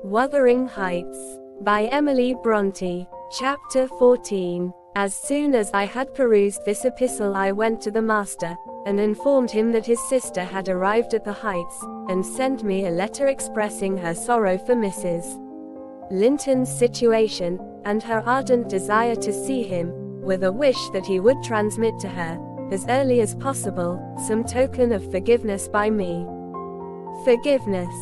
Wuthering Heights, by Emily Brontë, Chapter 14. As soon as I had perused this epistle, I went to the master, and informed him that his sister had arrived at the Heights, and sent me a letter expressing her sorrow for Mrs. Linton's situation, and her ardent desire to see him, with a wish that he would transmit to her, as early as possible, some token of forgiveness by me. "Forgiveness,"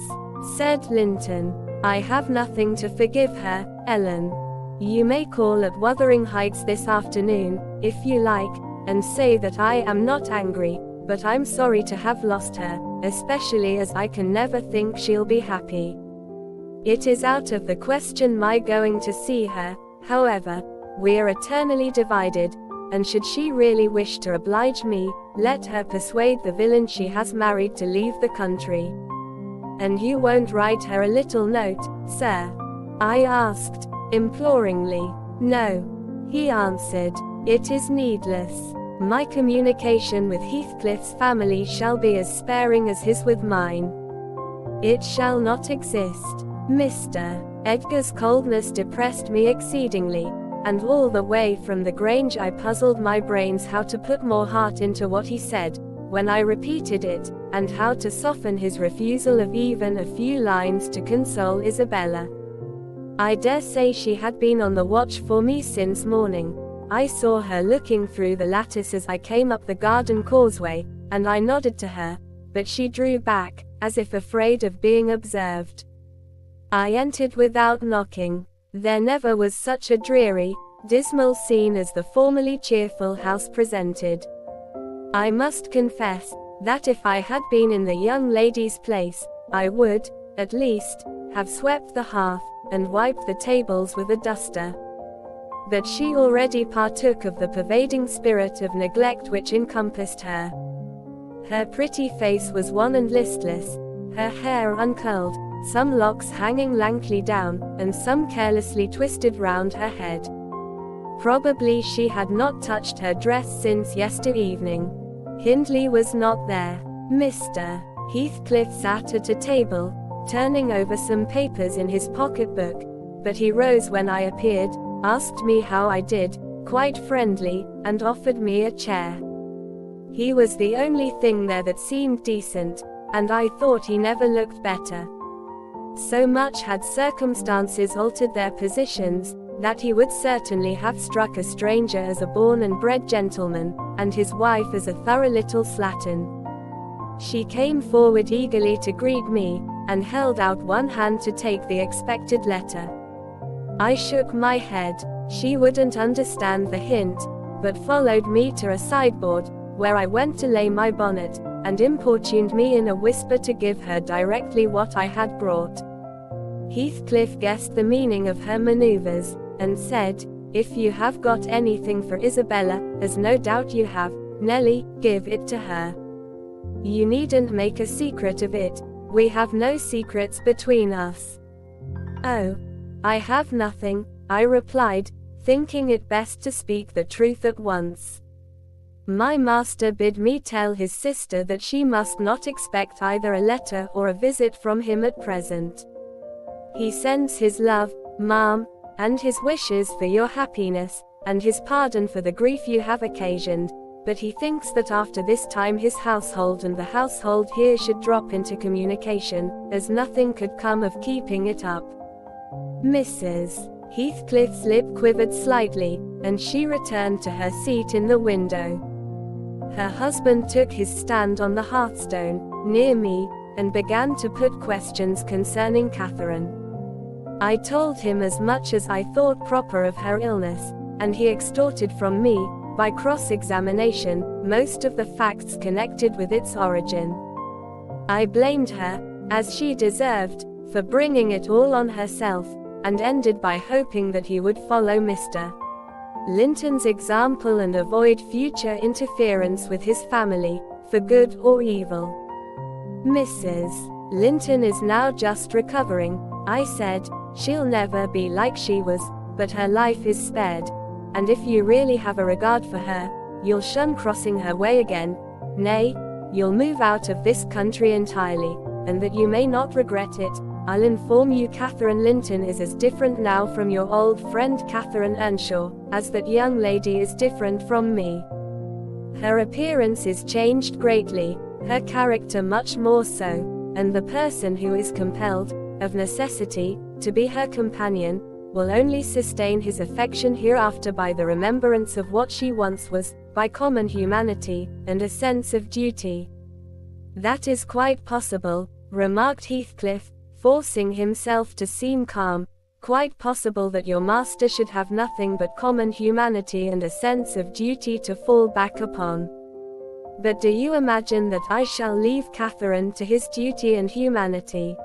said Linton. "I have nothing to forgive her, Ellen. You may call at Wuthering Heights this afternoon, if you like, and say that I am not angry, but I'm sorry to have lost her, especially as I can never think she'll be happy. It is out of the question my going to see her, however. We are eternally divided, and should she really wish to oblige me, let her persuade the villain she has married to leave the country." "And you won't write her a little note, sir?" I asked, imploringly. "No," he answered. "It is needless. My communication with Heathcliff's family shall be as sparing as his with mine. It shall not exist." Mr. Edgar's coldness depressed me exceedingly, and all the way from the Grange I puzzled my brains how to put more heart into what he said, when I repeated it, and how to soften his refusal of even a few lines to console Isabella. I dare say she had been on the watch for me since morning. I saw her looking through the lattice as I came up the garden causeway, and I nodded to her, but she drew back, as if afraid of being observed. I entered without knocking. There never was such a dreary, dismal scene as the formerly cheerful house presented. I must confess, that if I had been in the young lady's place, I would, at least, have swept the hearth, and wiped the tables with a duster. But she already partook of the pervading spirit of neglect which encompassed her. Her pretty face was wan and listless, her hair uncurled, some locks hanging lankly down, and some carelessly twisted round her head. Probably she had not touched her dress since yester evening. Hindley was not there. Mr. Heathcliff sat at a table, turning over some papers in his pocket-book, but he rose when I appeared, asked me how I did, quite friendly, and offered me a chair. He was the only thing there that seemed decent, and I thought he never looked better. So much had circumstances altered their positions, that he would certainly have struck a stranger as a born and bred gentleman, and his wife as a thorough little slattern. She came forward eagerly to greet me, and held out one hand to take the expected letter. I shook my head. She wouldn't understand the hint, but followed me to a sideboard, where I went to lay my bonnet, and importuned me in a whisper to give her directly what I had brought. Heathcliff guessed the meaning of her maneuvers, and said, "If you have got anything for Isabella, as no doubt you have, Nelly, give it to her. You needn't make a secret of it. We have no secrets between us." "Oh, I have nothing," I replied, thinking it best to speak the truth at once. "My master bid me tell his sister that she must not expect either a letter or a visit from him at present. He sends his love, ma'am, and his wishes for your happiness, and his pardon for the grief you have occasioned, but he thinks that after this time his household and the household here should drop into communication, as nothing could come of keeping it up." Mrs. Heathcliff's lip quivered slightly, and she returned to her seat in the window. Her husband took his stand on the hearthstone, near me, and began to put questions concerning Catherine. I told him as much as I thought proper of her illness, and he extorted from me, by cross-examination, most of the facts connected with its origin. I blamed her, as she deserved, for bringing it all on herself, and ended by hoping that he would follow Mr. Linton's example and avoid future interference with his family, for good or evil. "Mrs. Linton is now just recovering," I said. "She'll never be like she was, but her life is spared, and if you really have a regard for her, you'll shun crossing her way again. Nay, you'll move out of this country entirely, and that you may not regret it, I'll inform you Catherine Linton is as different now from your old friend Catherine Earnshaw, as that young lady is different from me. Her appearance is changed greatly, her character much more so, and the person who is compelled, of necessity, to be her companion, will only sustain his affection hereafter by the remembrance of what she once was, by common humanity, and a sense of duty. That is quite possible, remarked Heathcliff, forcing himself to seem calm, quite possible that your master should have nothing but common humanity and a sense of duty to fall back upon. But do you imagine that I shall leave Catherine to his duty and humanity?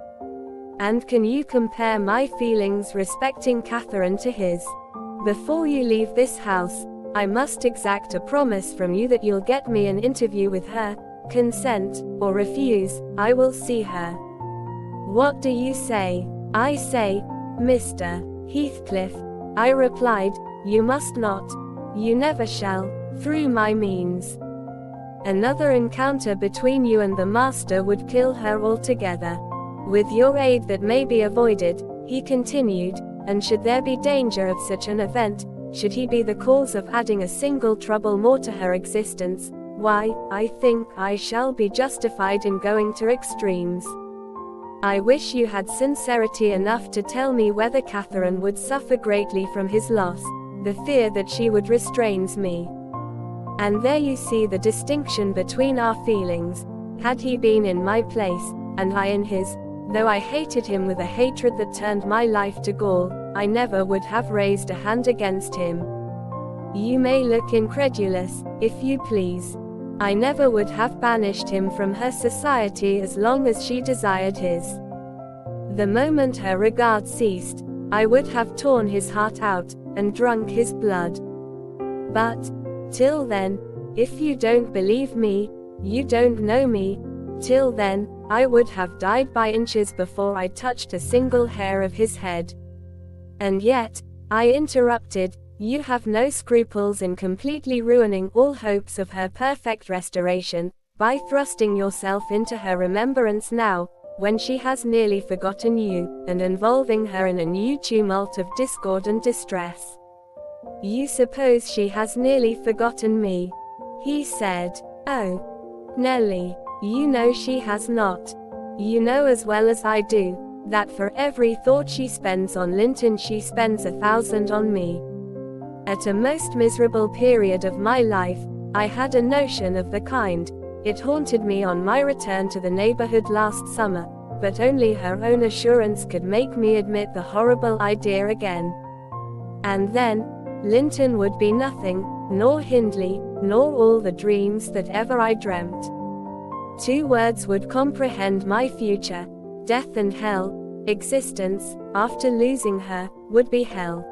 And can you compare my feelings respecting Catherine to his? Before you leave this house, I must exact a promise from you that you'll get me an interview with her. Consent, or refuse, I will see her. What do you say? I say, Mr. Heathcliff, I replied, you must not. You never shall, through my means. Another encounter between you and the master would kill her altogether. With your aid that may be avoided, he continued, and should there be danger of such an event, should he be the cause of adding a single trouble more to her existence, why, I think I shall be justified in going to extremes. I wish you had sincerity enough to tell me whether Catherine would suffer greatly from his loss. The fear that she would restrains me. And there you see the distinction between our feelings. Had he been in my place, and I in his, though I hated him with a hatred that turned my life to gall, I never would have raised a hand against him. You may look incredulous, if you please. I never would have banished him from her society as long as she desired his. The moment her regard ceased, I would have torn his heart out, and drunk his blood. But, till then, if you don't believe me, you don't know me. Till then, I would have died by inches before I touched a single hair of his head. And yet, I interrupted, you have no scruples in completely ruining all hopes of her perfect restoration, by thrusting yourself into her remembrance now, when she has nearly forgotten you, and involving her in a new tumult of discord and distress. You suppose she has nearly forgotten me? He said. Oh, Nelly, you know she has not. You know as well as I do, that for every thought she spends on Linton she spends 1,000 on me. At a most miserable period of my life, I had a notion of the kind. It haunted me on my return to the neighborhood last summer, but only her own assurance could make me admit the horrible idea again. And then, Linton would be nothing, nor Hindley, nor all the dreams that ever I dreamt. 2 words would comprehend my future: death and hell. Existence, after losing her, would be hell.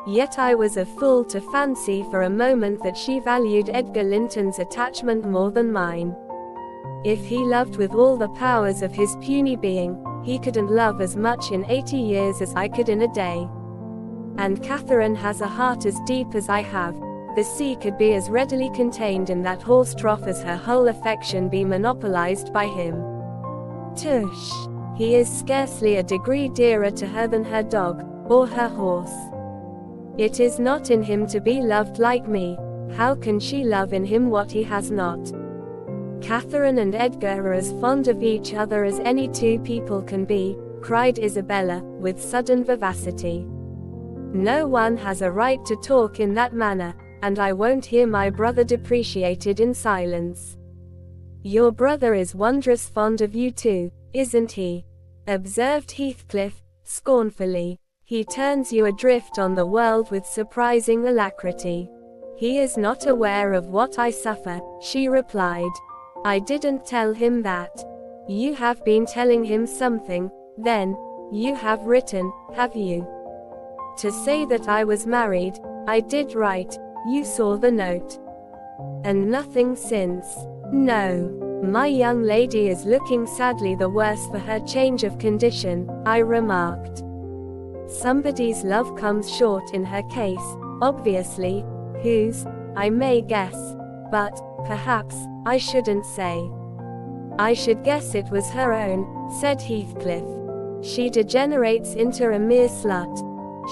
Yet I was a fool to fancy for a moment that she valued Edgar Linton's attachment more than mine. If he loved with all the powers of his puny being, he couldn't love as much in 80 years as I could in a day. And Catherine has a heart as deep as I have. The sea could be as readily contained in that horse trough as her whole affection be monopolized by him. Tush! He is scarcely a degree dearer to her than her dog, or her horse. It is not in him to be loved like me. How can she love in him what he has not? Catherine and Edgar are as fond of each other as any 2 people can be, cried Isabella, with sudden vivacity. No one has a right to talk in that manner, and I won't hear my brother depreciated in silence. Your brother is wondrous fond of you too, isn't he? Observed Heathcliff, scornfully. He turns you adrift on the world with surprising alacrity. He is not aware of what I suffer, she replied. I didn't tell him that. You have been telling him something, then. You have written, have you? To say that I was married. I did write. You saw the note. And nothing since? No. My young lady is looking sadly the worse for her change of condition, I remarked. Somebody's love comes short in her case, obviously. Whose? I may guess. But, perhaps, I shouldn't say. I should guess it was her own, said Heathcliff. She degenerates into a mere slut.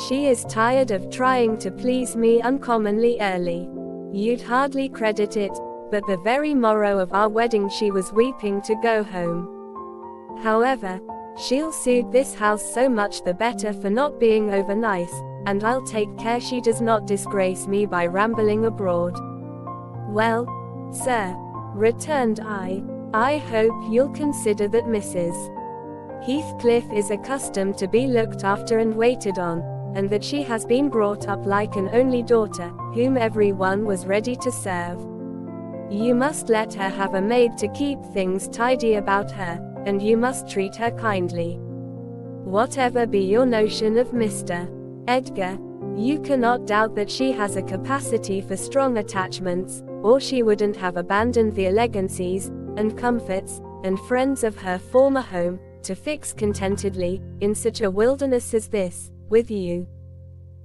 She is tired of trying to please me uncommonly early. You'd hardly credit it, but the very morrow of our wedding she was weeping to go home. However, she'll suit this house so much the better for not being over nice, and I'll take care she does not disgrace me by rambling abroad. Well, sir, returned I hope you'll consider that Mrs. Heathcliff is accustomed to be looked after and waited on, and that she has been brought up like an only daughter, whom everyone was ready to serve. You must let her have a maid to keep things tidy about her, and you must treat her kindly. Whatever be your notion of Mr. Edgar, you cannot doubt that she has a capacity for strong attachments, or she wouldn't have abandoned the elegancies, and comforts, and friends of her former home, to fix contentedly, in such a wilderness as this, with you.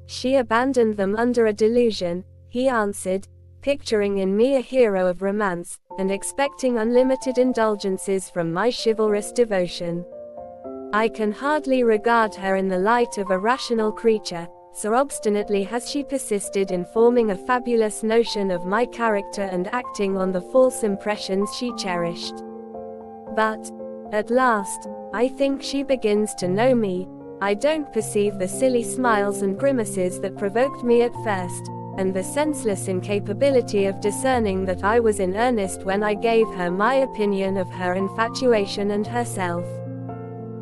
She abandoned them under a delusion, he answered, picturing in me a hero of romance, and expecting unlimited indulgences from my chivalrous devotion. I can hardly regard her in the light of a rational creature, so obstinately has she persisted in forming a fabulous notion of my character and acting on the false impressions she cherished. But, at last, I think she begins to know me. I don't perceive the silly smiles and grimaces that provoked me at first, and the senseless incapability of discerning that I was in earnest when I gave her my opinion of her infatuation and herself.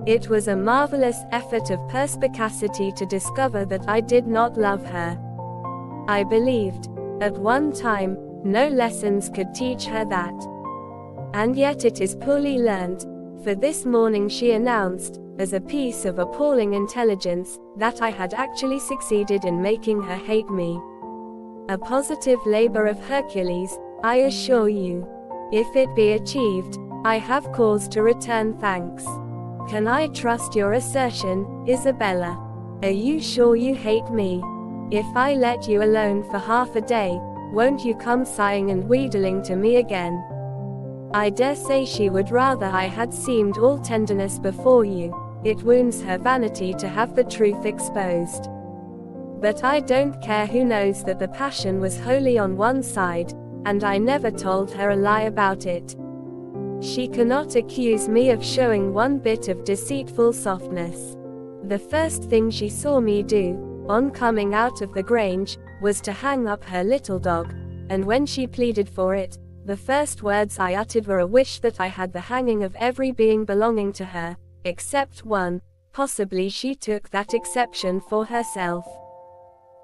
It was a marvelous effort of perspicacity to discover that I did not love her. I believed, at one time, no lessons could teach her that. And yet it is poorly learnt, for this morning she announced, as a piece of appalling intelligence, that I had actually succeeded in making her hate me. A positive labor of Hercules, I assure you. If it be achieved, I have cause to return thanks. Can I trust your assertion, Isabella? Are you sure you hate me? If I let you alone for half a day, won't you come sighing and wheedling to me again? I dare say she would rather I had seemed all tenderness before you. It wounds her vanity to have the truth exposed. But I don't care who knows that the passion was wholly on one side, and I never told her a lie about it. She cannot accuse me of showing one bit of deceitful softness. The first thing she saw me do, on coming out of the Grange, was to hang up her little dog, and when she pleaded for it, the first words I uttered were a wish that I had the hanging of every being belonging to her, except one. Possibly she took that exception for herself.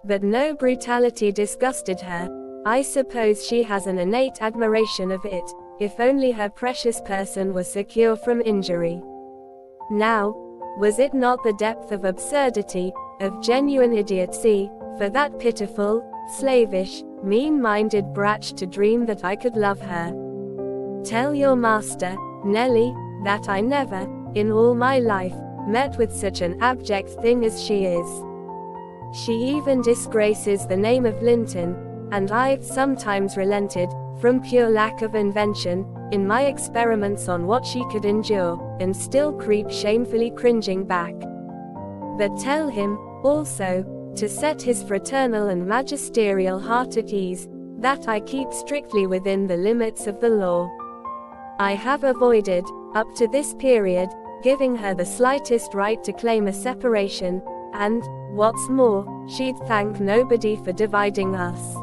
But no brutality disgusted her. I suppose she has an innate admiration of it, if only her precious person was secure from injury. Now, was it not the depth of absurdity, of genuine idiocy, for that pitiful, slavish, mean-minded brat to dream that I could love her? Tell your master, Nelly, that I never, in all my life, met with such an abject thing as she is. She even disgraces the name of Linton, and I've sometimes relented, from pure lack of invention, in my experiments on what she could endure, and still creep shamefully cringing back. But tell him, also, to set his fraternal and magisterial heart at ease, that I keep strictly within the limits of the law. I have avoided, up to this period, giving her the slightest right to claim a separation, and, what's more, she'd thank nobody for dividing us.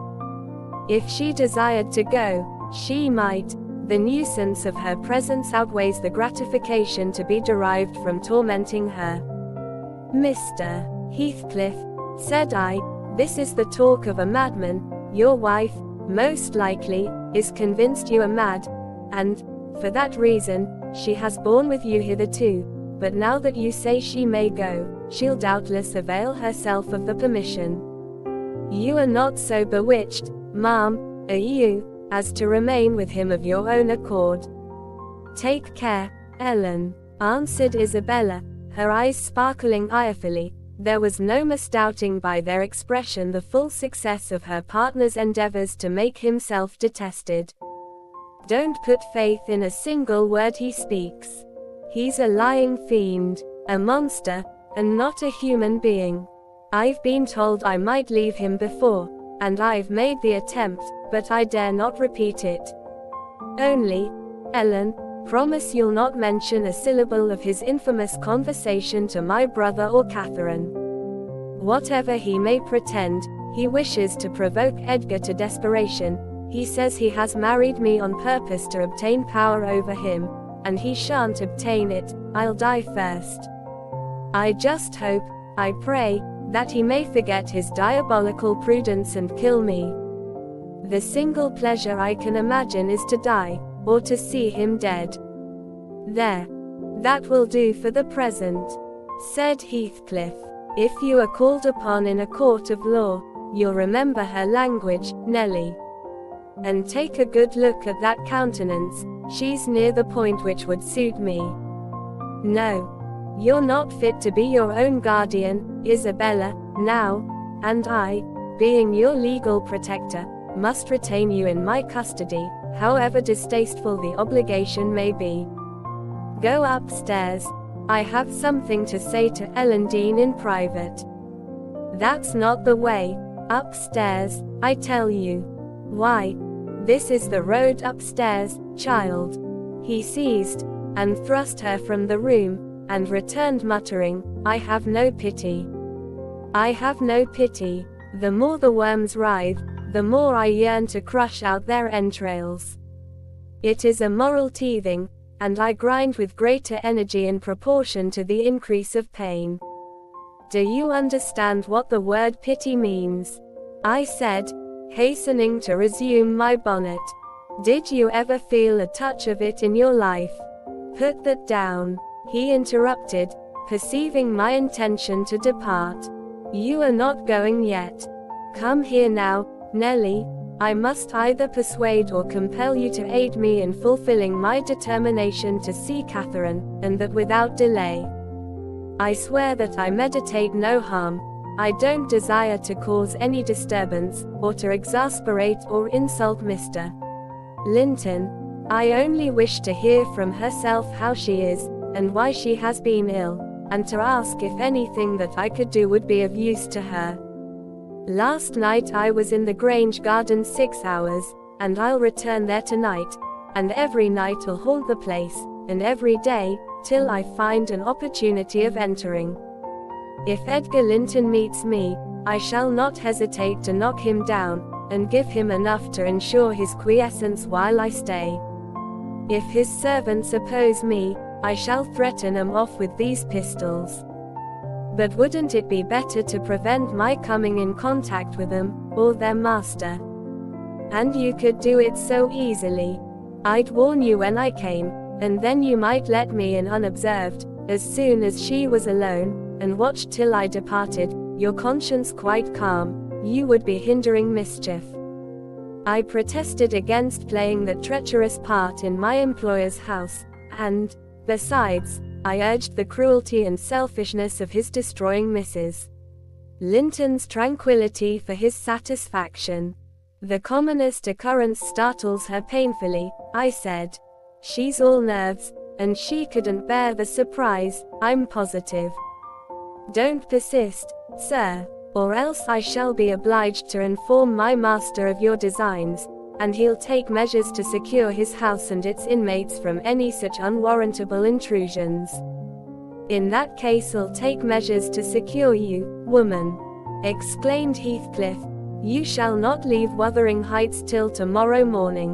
If she desired to go, she might. The nuisance of her presence outweighs the gratification to be derived from tormenting her. Mr. Heathcliff, said I, this is the talk of a madman. Your wife, most likely, is convinced you are mad, and, for that reason, she has borne with you hitherto, but now that you say she may go, she'll doubtless avail herself of the permission. You are not so bewitched, ma'am, are you, as to remain with him of your own accord? Take care, Ellen, answered Isabella, her eyes sparkling irefully. There was no misdoubting by their expression the full success of her partner's endeavors to make himself detested. Don't put faith in a single word he speaks. He's a lying fiend. a monster, and not a human being. I've been told I might leave him before, and I've made the attempt, but I dare not repeat it. Only, Ellen, promise you'll not mention a syllable of his infamous conversation to my brother or Catherine. Whatever he may pretend, he wishes to provoke Edgar to desperation. He says he has married me on purpose to obtain power over him, and he shan't obtain it. I'll die first. I just hope, I pray, that he may forget his diabolical prudence and kill me. The single pleasure I can imagine is to die, or to see him dead. There. That will do for the present, said Heathcliff. If you are called upon in a court of law, you'll remember her language, Nelly. And take a good look at that countenance, she's near the point which would suit me. No. You're not fit to be your own guardian, Isabella, now, and I, being your legal protector, must retain you in my custody, however distasteful the obligation may be. Go upstairs. I have something to say to Ellen Dean in private. That's not the way. Upstairs, I tell you. Why? This is the road upstairs, child. He seized, and thrust her from the room, and returned muttering, I have no pity. I have no pity. The more the worms writhe, the more I yearn to crush out their entrails. It is a moral teething, and I grind with greater energy in proportion to the increase of pain. Do you understand what the word pity means? I said, hastening to resume my bonnet. Did you ever feel a touch of it in your life? Put that down, he interrupted, perceiving my intention to depart. You are not going yet. Come here now, Nelly. I must either persuade or compel you to aid me in fulfilling my determination to see Catherine, and that without delay. I swear that I meditate no harm. I don't desire to cause any disturbance, or to exasperate or insult Mr. Linton. I only wish to hear from herself how she is, and why she has been ill, and to ask if anything that I could do would be of use to her. Last night I was in the Grange garden 6 hours, and I'll return there tonight, and every night I'll haunt the place, and every day, till I find an opportunity of entering. If Edgar Linton meets me, I shall not hesitate to knock him down, and give him enough to ensure his quiescence while I stay. If his servants oppose me, I shall threaten 'em off with these pistols. But wouldn't it be better to prevent my coming in contact with them, or their master? And you could do it so easily. I'd warn you when I came, and then you might let me in unobserved, as soon as she was alone, and watch till I departed, your conscience quite calm. You would be hindering mischief. I protested against playing the treacherous part in my employer's house, and, besides, I urged the cruelty and selfishness of his destroying Mrs. Linton's tranquility for his satisfaction. The commonest occurrence startles her painfully, I said. She's all nerves, and she couldn't bear the surprise, I'm positive. Don't persist, sir, or else I shall be obliged to inform my master of your designs, and he'll take measures to secure his house and its inmates from any such unwarrantable intrusions. In that case I'll take measures to secure you, woman, exclaimed Heathcliff. You shall not leave Wuthering Heights till tomorrow morning.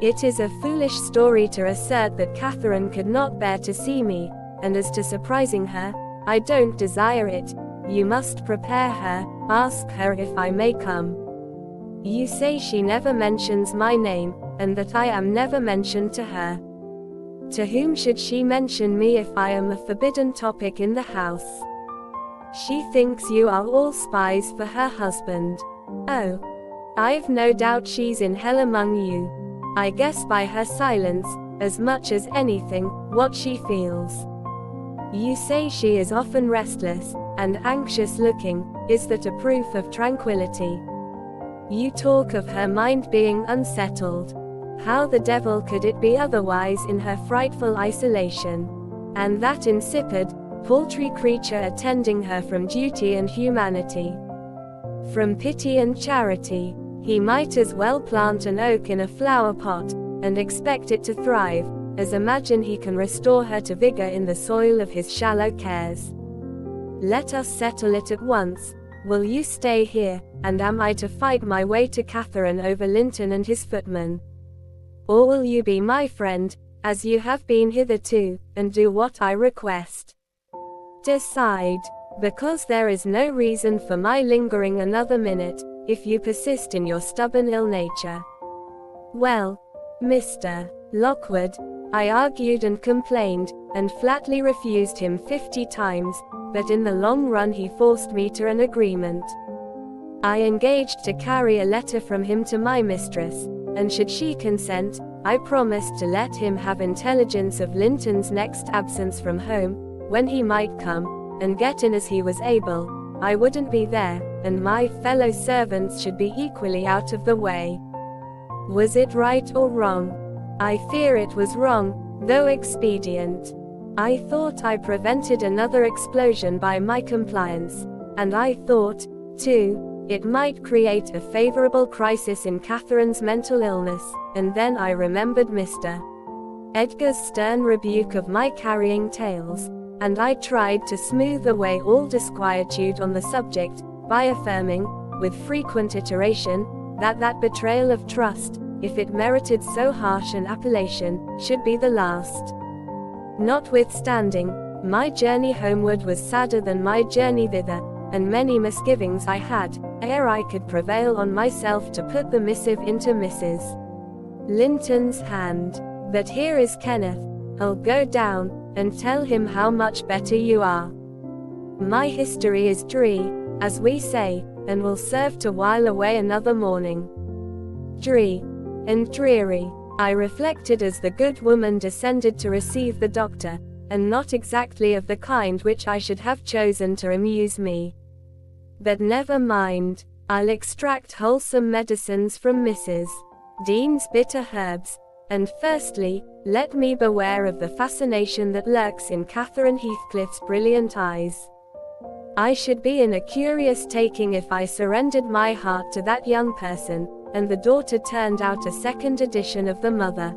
It is a foolish story to assert that Catherine could not bear to see me, and as to surprising her, I don't desire it. You must prepare her, ask her if I may come. You say she never mentions my name, and that I am never mentioned to her. To whom should she mention me if I am a forbidden topic in the house? She thinks you are all spies for her husband. Oh, I've no doubt she's in hell among you. I guess by her silence, as much as anything, what she feels. You say she is often restless, and anxious looking. Is that a proof of tranquility? You talk of her mind being unsettled. How the devil could it be otherwise in her frightful isolation? And that insipid, paltry creature attending her from duty and humanity. From pity and charity, he might as well plant an oak in a flower pot, and expect it to thrive, as imagine he can restore her to vigor in the soil of his shallow cares. Let us settle it at once. Will you stay here, and am I to fight my way to Catherine over Linton and his footman? Or will you be my friend, as you have been hitherto, and do what I request? Decide, because there is no reason for my lingering another minute, if you persist in your stubborn ill nature. Well, Mr. Lockwood, I argued and complained, and flatly refused him 50 times, but in the long run he forced me to an agreement. I engaged to carry a letter from him to my mistress, and should she consent, I promised to let him have intelligence of Linton's next absence from home, when he might come, and get in as he was able. I wouldn't be there, and my fellow servants should be equally out of the way. Was it right or wrong? I fear it was wrong, though expedient. I thought I prevented another explosion by my compliance, and I thought, too, it might create a favorable crisis in Catherine's mental illness, and then I remembered Mr. Edgar's stern rebuke of my carrying tales, and I tried to smooth away all disquietude on the subject, by affirming, with frequent iteration, that betrayal of trust, if it merited so harsh an appellation, should be the last. Notwithstanding, my journey homeward was sadder than my journey thither, and many misgivings I had, ere I could prevail on myself to put the missive into Mrs. Linton's hand. But here is Kenneth. I'll go down, and tell him how much better you are. My history is dree, as we say, and will serve to while away another morning. Dree and dreary, I reflected as the good woman descended to receive the doctor, and not exactly of the kind which I should have chosen to amuse me. But never mind, I'll extract wholesome medicines from Mrs. Dean's bitter herbs, and firstly, let me beware of the fascination that lurks in Catherine Heathcliff's brilliant eyes. I should be in a curious taking if I surrendered my heart to that young person, and the daughter turned out a second edition of the mother.